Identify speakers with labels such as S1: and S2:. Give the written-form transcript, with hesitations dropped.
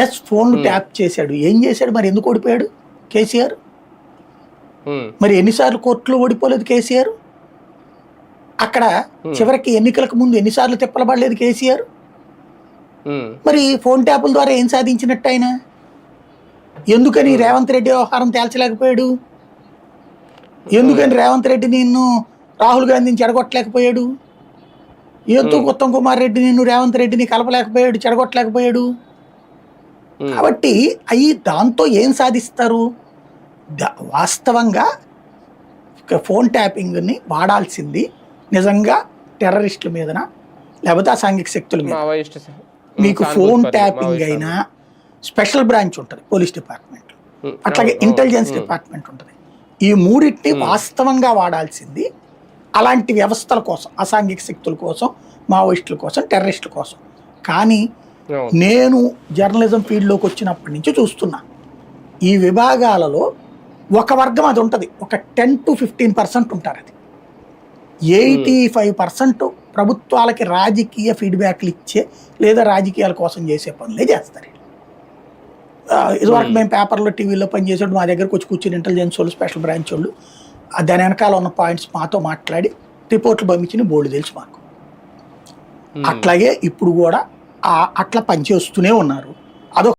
S1: Yes, ఫోన్లు tap చేశాడు. ఏం చేశాడు మరి? ఎందుకు ఓడిపోయాడు కేసీఆర్? మరి ఎన్నిసార్లు కోర్టులో ఓడిపోలేదు కేసీఆర్? అక్కడ చివరికి ఎన్నికలకు ముందు ఎన్నిసార్లు తిప్పలబడలేదు కేసీఆర్? మరి ఫోన్ ట్యాపుల ద్వారా ఏం సాధించినట్టు ఆయన? ఎందుకని రేవంత్ రెడ్డి వ్యవహారం తేల్చలేకపోయాడు? ఎందుకని రేవంత్ రెడ్డి నిన్ను రాహుల్ గాంధీని చెడగొట్టలేకపోయాడు? ఎందుకు ఉత్తమ్ కుమార్ రెడ్డి నిన్ను రేవంత్ రెడ్డిని కలపలేకపోయాడు, చెడగొట్టలేకపోయాడు? కాబట్టి అవి దాంతో ఏం సాధిస్తారు? వాస్తవంగా ఫోన్ ట్యాపింగ్ని వాడాల్సింది నిజంగా టెర్రరిస్టుల మీదన, లేకపోతే అసాంఘిక శక్తుల మీద. మీకు ఫోన్ ట్యాపింగ్ అయినా స్పెషల్ బ్రాంచ్ ఉంటుంది పోలీస్ డిపార్ట్మెంట్, అట్లాగే ఇంటెలిజెన్స్ డిపార్ట్మెంట్ ఉంటుంది. ఈ మూడింటిని వాస్తవంగా వాడాల్సింది అలాంటి వ్యవస్థల కోసం, అసాంఘిక శక్తుల కోసం, మావోయిస్టుల కోసం, టెర్రరిస్టుల కోసం. కానీ నేను జర్నలిజం ఫీల్డ్లోకి వచ్చినప్పటి నుంచి చూస్తున్నా, ఈ విభాగాలలో ఒక వర్గం అది ఉంటుంది, ఒక 10 to 15% ఉంటారు. అది 85% ప్రభుత్వాలకి రాజకీయ ఫీడ్బ్యాక్లు ఇచ్చే లేదా రాజకీయాల కోసం చేసే పనులే చేస్తారు. ఇదివరకు మేము పేపర్లో, టీవీలో పనిచేసేటప్పుడు మా దగ్గరకు వచ్చి కూర్చుని ఇంటెలిజెన్స్ వాళ్ళు, స్పెషల్ బ్రాంచ్ వాళ్ళు దాని వెనకాల ఉన్న పాయింట్స్ మాతో మాట్లాడి రిపోర్ట్లు పంపించిన బోర్డు తెలుసు మాకు. అట్లాగే ఇప్పుడు కూడా అట్లా పనిచేస్తూనే ఉన్నారు. అదొక